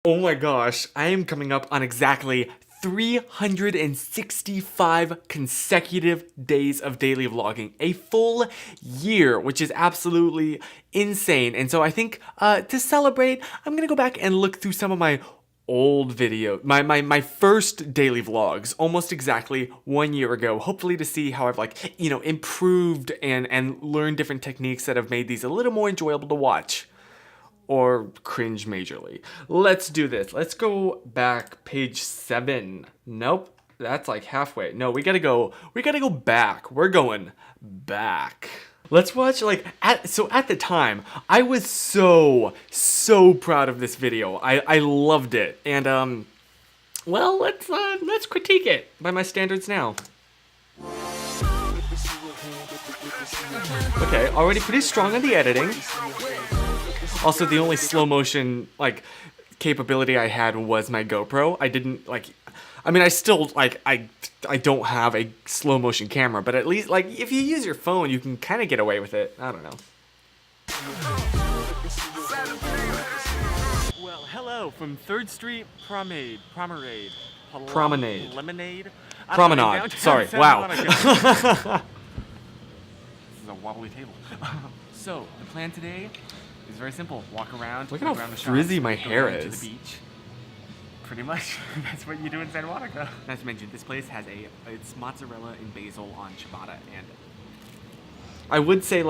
Oh my gosh, I am coming up on exactly 365 consecutive days of daily vlogging. A full year, which is absolutely insane. And so I think to celebrate, I'm gonna go back and look through some of my old video, my first daily vlogs, almost exactly 1 year ago, hopefully to see how I've improved and learned different techniques that have made these a little more enjoyable to watch. Or cringe majorly. Let's do this. Let's go back page 7. Nope, that's like halfway. No, we gotta go back. We're going back. Let's watch at the time, I was so proud of this video. I loved it. And well, let's critique it by my standards now. Okay, already pretty strong on the editing. Also, the only slow motion capability I had was my GoPro. I didn't I still I don't have a slow motion camera, but at least if you use your phone, you can kind of get away with it. I don't know. Well, hello from 3rd Street Promenade. Promenade. Sorry. Wow. This is a wobbly table. So, the plan today is very simple. Walk around. Look at how frizzy my hair is. To the beach. Pretty much. That's what you do in Santa Monica. Not to mention, this place has it's mozzarella and basil on ciabatta, and I would say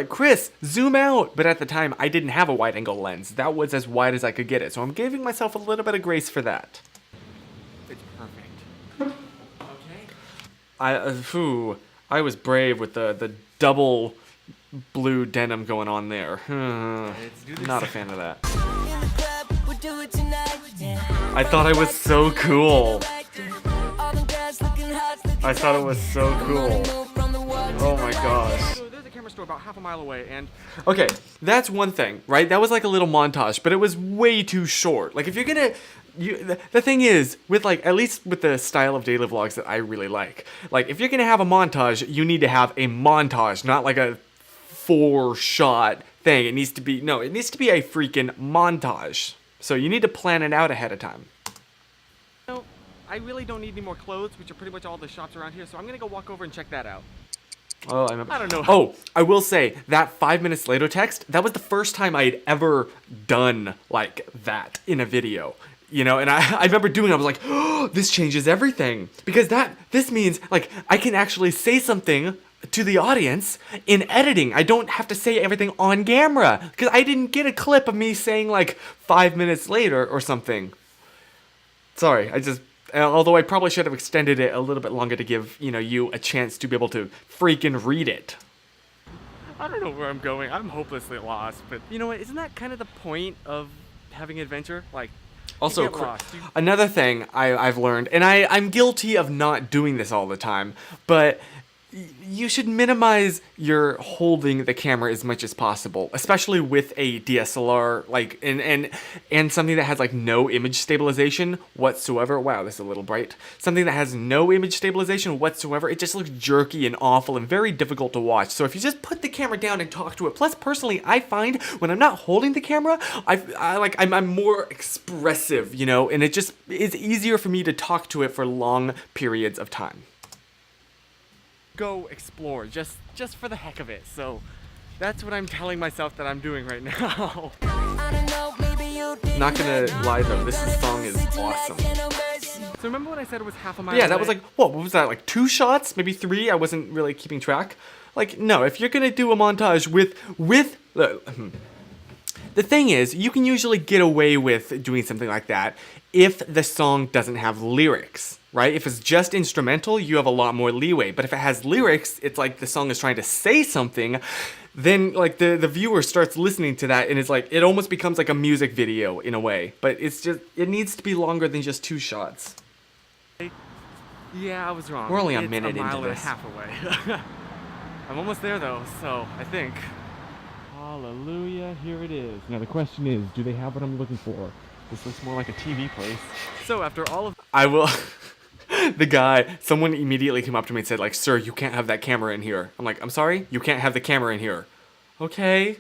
Chris, zoom out. But at the time, I didn't have a wide angle lens. That was as wide as I could get it. So I'm giving myself a little bit of grace for that. It's perfect. Okay. I was brave with the double blue denim going on there. Not a fan of that. I thought I was so cool. I thought it was so cool. Oh my gosh. So there's a camera store about half a mile away, and okay, that's one thing, right? That was like a little montage, but it was way too short. Like if you're gonna the thing is, with at least with the style of daily vlogs that I really like if you're gonna have a montage, you need to have a montage, not like a 4-shot thing. It needs to be a freaking montage. So you need to plan it out ahead of time. No, I really don't need any more clothes, which are pretty much all the shops around here, so I'm gonna go walk over and check that out. Oh, I don't know. Oh, I will say that 5 minutes later text, that was the first time I'd ever done like that in a video. You know, and I remember doing it, I was like, oh, this changes everything. Because this means I can actually say something to the audience in editing. I don't have to say everything on camera because I didn't get a clip of me saying 5 minutes later or something. Sorry, although I probably should have extended it a little bit longer to give, you a chance to be able to freaking read it. I don't know where I'm going. I'm hopelessly lost, but you know what? Isn't that kind of the point of having adventure? Also, another thing I've learned, and I'm guilty of not doing this all the time, but you should minimize your holding the camera as much as possible, especially with a DSLR, and something that has no image stabilization whatsoever. Wow, this is a little bright. Something that has no image stabilization whatsoever. It just looks jerky and awful and very difficult to watch. So if you just put the camera down and talk to it. Plus, personally, I find when I'm not holding the camera, I'm more expressive, and it just is easier for me to talk to it for long periods of time. Go explore just for the heck of it. So that's what I'm telling myself that I'm doing right now. Not gonna lie though, this song is awesome. So remember when I said it was half a mile away? That was what was that, 2 shots? Maybe 3? I wasn't really keeping track. No, if you're gonna do a montage with the thing is, you can usually get away with doing something like that if the song doesn't have lyrics. Right? If it's just instrumental, you have a lot more leeway. But if it has lyrics, it's the song is trying to say something, then the viewer starts listening to that and it's it almost becomes a music video in a way. But it needs to be longer than just 2 shots. Yeah, I was wrong. We're only a minute into this. It's a mile and a half away. I'm almost there though, so I think. Hallelujah, here it is. Now the question is, do they have what I'm looking for? This looks more like a TV place. So after all of someone immediately came up to me and said sir, you can't have that camera in here. I'm I'm sorry? You can't have the camera in here. Okay.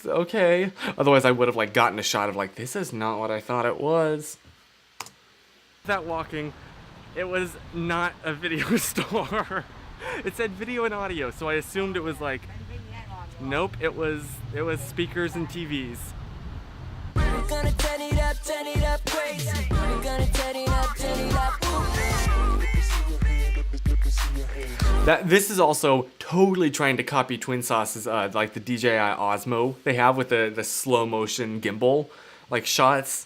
Okay. Otherwise I would have like gotten a shot of like, this is not what I thought it was. That walking, it was not a video store. It said video and audio, so I assumed it was like, nope, it was speakers and TVs. We're gonna turn it up crazy. We're gonna turn it up. This is also totally trying to copy Twin Sauce's like the DJI Osmo they have with the slow motion gimbal like shots,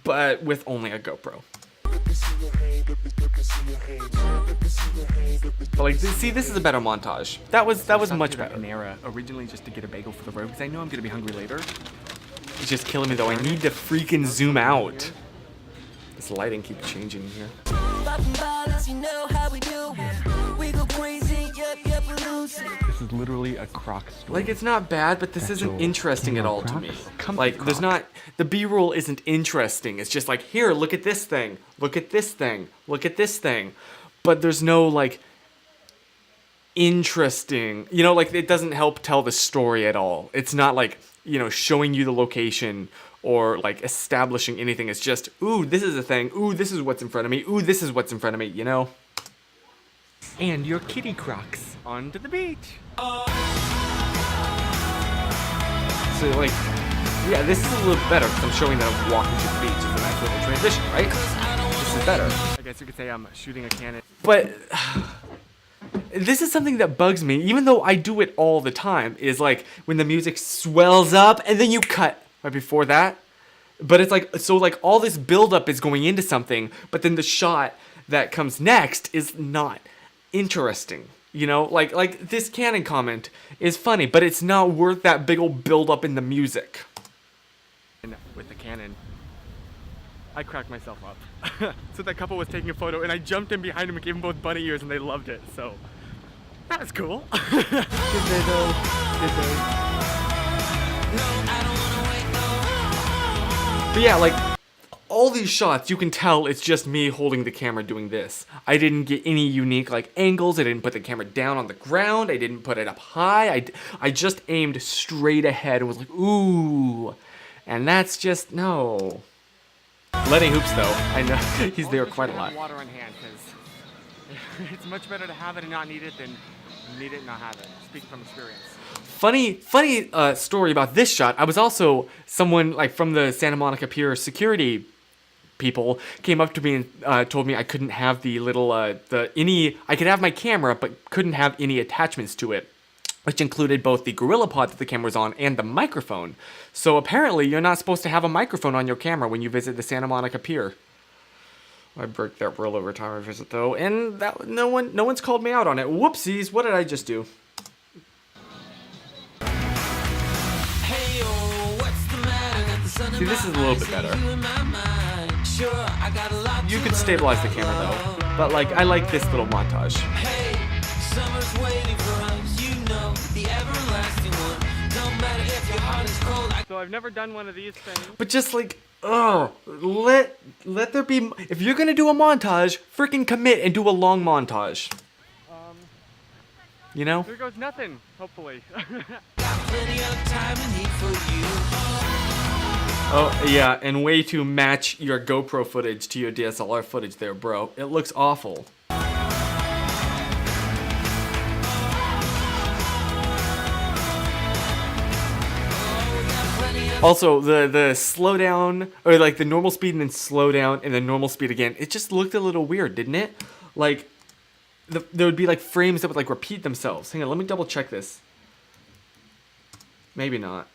but with only a GoPro. But like, see, this is a better montage. That was much better. Panera originally just to get a bagel for the road because I know I'm gonna be hungry later. It's just killing me though. I need to freaking zoom out. This lighting keeps changing here. This is literally a Croc store. Like, it's not bad, but this isn't interesting at all to me. Like, there's not, the B-roll isn't interesting. It's just like, here, look at this thing. Look at this thing. Look at this thing. But there's no, like, interesting, you know, like, it doesn't help tell the story at all. It's not like, you know, showing you the location or like establishing anything. It's just, ooh, this is a thing. Ooh, this is what's in front of me. Ooh, this is what's in front of me, you know? And your kitty Crocs onto the beach. So like, yeah, this is a little better because I'm showing that I'm walking to the beach. It's a nice little transition, right? This is better. I guess you could say I'm shooting a cannon. But this is something that bugs me, even though I do it all the time, is like when the music swells up and then you cut right before that. But it's like, so like all this buildup is going into something, but then the shot that comes next is not interesting. You know, like this Canon comment is funny, but it's not worth that big old buildup in the music. And with the Canon, I cracked myself up. So that couple was taking a photo and I jumped in behind them and gave them both bunny ears and they loved it. So that was cool. Did they though? Did they? But yeah, like all these shots, you can tell it's just me holding the camera doing this. I didn't get any unique like angles. I didn't put the camera down on the ground. I didn't put it up high. I just aimed straight ahead and was like, ooh. And that's just, no. Lenny Hoops though, I know he's there quite a lot. Water on hand, because it's much better to have it and not need it than need it and not have it. Speaking from experience. Funny story about this shot. I was also someone like from the Santa Monica Pier security people came up to me and told me I couldn't have the little I could have my camera but couldn't have any attachments to it, which included both the GorillaPod that the camera was on and the microphone. So apparently you're not supposed to have a microphone on your camera when you visit the Santa Monica Pier. I break that rule every time I visit though, and that no one's called me out on it. Whoopsies, what did I just do? See, this is a little bit better. You could stabilize the camera though, but like I like this little montage. So I've never done one of these things. But just like, oh, let there be. If you're gonna do a montage, freaking commit and do a long montage. You know? There goes nothing. Hopefully. Oh yeah, and way to match your GoPro footage to your DSLR footage there, bro. It looks awful. Also, the slowdown, or like the normal speed and then slow down and then normal speed again, it just looked a little weird, didn't it? Like, there would be like frames that would like repeat themselves. Hang on, let me double check this. Maybe not.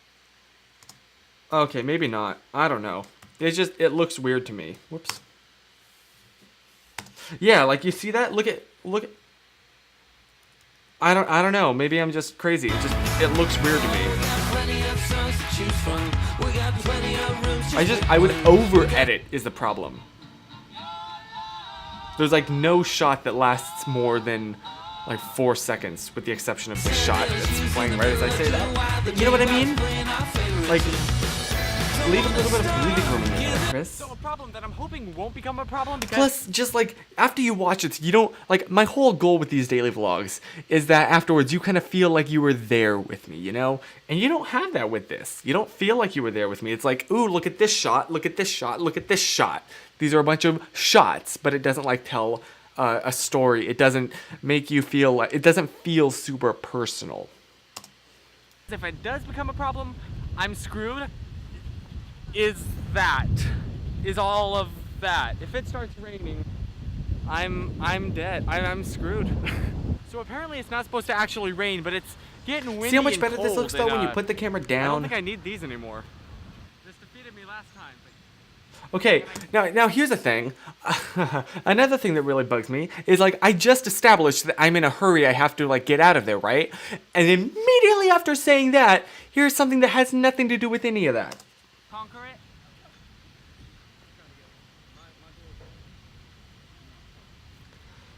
Okay, maybe not. I don't know. It looks weird to me. Whoops. Yeah, like you see that? Look at. I don't know. Maybe I'm just crazy. It looks weird to me. I would over edit is the problem. There's like no shot that lasts more than like 4 seconds, with the exception of the shot that's playing right as I say that. You know what I mean? Like leave a little bit of breathing room in there, Chris. So a problem that I'm hoping won't become a problem because... Plus, just like, after you watch it, you don't, like, my whole goal with these daily vlogs is that afterwards you kind of feel like you were there with me, you know? And you don't have that with this. You don't feel like you were there with me. It's like, ooh, look at this shot, look at this shot, look at this shot. These are a bunch of shots, but it doesn't, like, tell a story. It doesn't make you feel like, it doesn't feel super personal. If it does become a problem, I'm screwed. Is all of that. If it starts raining, I'm dead. I'm screwed. So apparently it's not supposed to actually rain, but it's getting windy. See how much and better this cold looks though and, when you put the camera down? I don't think I need these anymore. This defeated me last time. Okay, now here's the thing. Another thing that really bugs me is, like, I just established that I'm in a hurry. I have to, like, get out of there, right? And immediately after saying that, here's something that has nothing to do with any of that. Conquer it.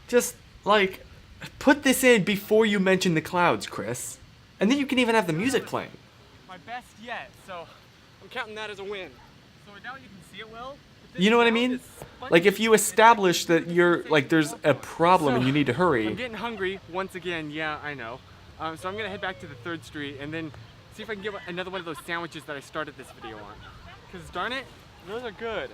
Just, like, put this in before you mention the clouds, Chris. And then you can even have the music playing. My best yet, so I'm counting that as a win. So now you can see it well. You know what I mean? Like, if you establish that you're, like, there's a problem and you need to hurry. I'm getting hungry once again, yeah, I know. So I'm gonna head back to the 3rd Street and then see if I can get another one of those sandwiches that I started this video on. Because darn it, those are good.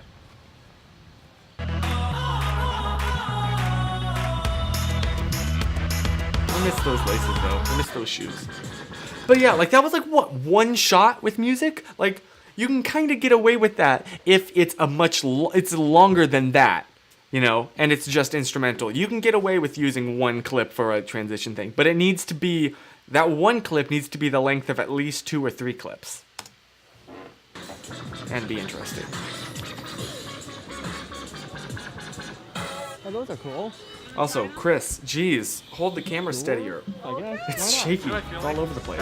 I miss those laces though. I miss those shoes. But yeah, like that was like what, one shot with music? Like you can kind of get away with that if it's it's longer than that, you know, and it's just instrumental. You can get away with using one clip for a transition thing, but it needs to be, that one clip needs to be the length of at least 2 or 3 clips. And be interesting. Oh, those are cool. Also, Chris, geez, hold the camera steadier. I guess. It's shaky. It's all over the place.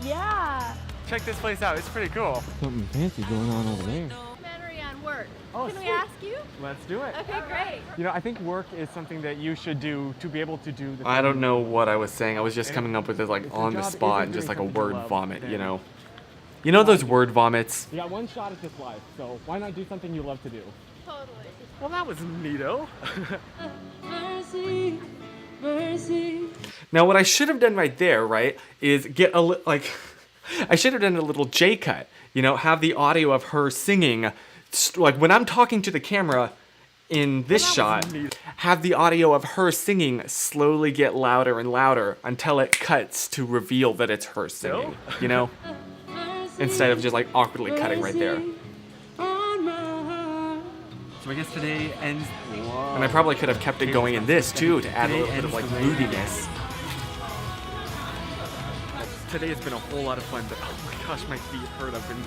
Yeah. Check this place out. It's pretty cool. Something fancy going on over there. Documentary on work. Oh, Can we sweet. ask you? Let's do it. Okay, great. You know, I think work is something that you should do to be able to do the I don't know what I was saying. I was just coming up with it like If your on the job spot isn't and just doing like a something you word love, vomit, you then- know? You know those word vomits? You got one shot at this life, so why not do something you love to do? Totally. Well, that was neato. Mercy, mercy. Now what I should have done right there, right, is get like, I should have done a little J cut, you know, have the audio of her singing, like when I'm talking to the camera in this shot, have the audio of her singing slowly get louder and louder until it cuts to reveal that it's her singing, you know? Instead of just like awkwardly cutting right there. So I guess today ends, and I probably could have kept it going in this too to add a little bit of like moodiness. Today has been a whole lot of fun, but oh my gosh, my feet hurt. I've been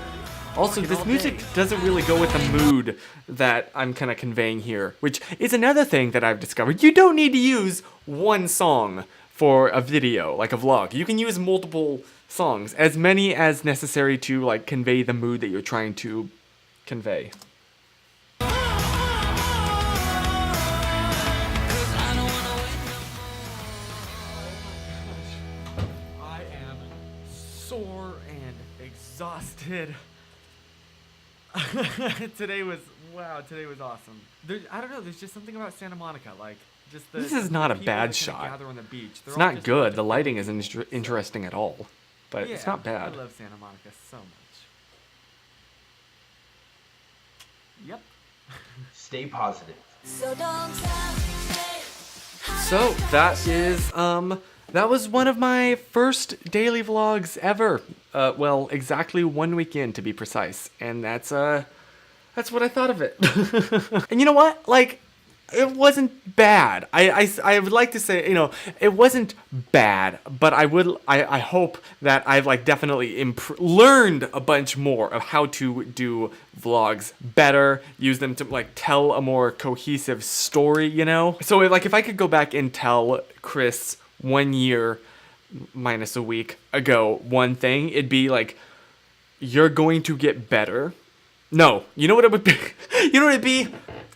Also, walking this all music day. doesn't really go with the mood that I'm kind of conveying here, which is another thing that I've discovered. You don't need to use one song for a video, like a vlog. You can use multiple songs, as many as necessary to like convey the mood that you're trying to convey. I am sore and exhausted. Today was awesome. I don't know, there's just something about Santa Monica, like just the This is not a people bad that kinda shot. gather on the beach. They're It's all not just good. bunch The of lighting people. isn't interesting at all, but it's Yeah, not bad. I love Santa Monica so much. Yep. Stay positive. So don't tell me. So that was one of my first daily vlogs ever. Well, exactly 1 week in to be precise, and that's what I thought of it. And you know what? Like, it wasn't bad. I would like to say, you know, it wasn't bad, but I hope that I've like definitely learned a bunch more of how to do vlogs better, use them to like tell a more cohesive story, you know? So like if I could go back and tell Chris 1 year minus a week ago one thing, it'd be like, you're going to get better. No, you know what it would be? You know what it'd be?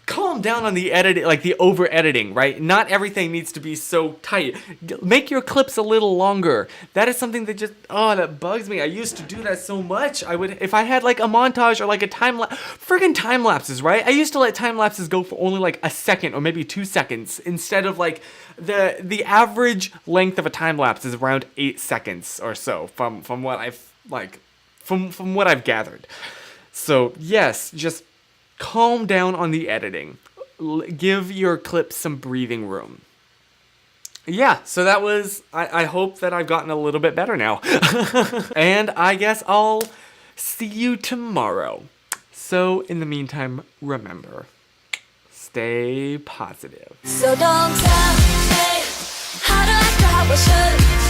Calm calm down on the edit, like the over editing, right? Not everything needs to be so tight. Make your clips a little longer. That is something that just, that bugs me. I used to do that so much. I would, if I had like a montage or like a friggin' time lapses, right? I used to let time lapses go for only like a second or maybe 2 seconds instead of like the average length of a time lapse is around 8 seconds or so from what I've like from what I've gathered. So yes, just calm down on the editing. Give your clips some breathing room. Yeah, so that was, I hope that I've gotten a little bit better now. And I guess I'll see you tomorrow. So in the meantime, remember, stay positive. So don't tell me how to act or how I should.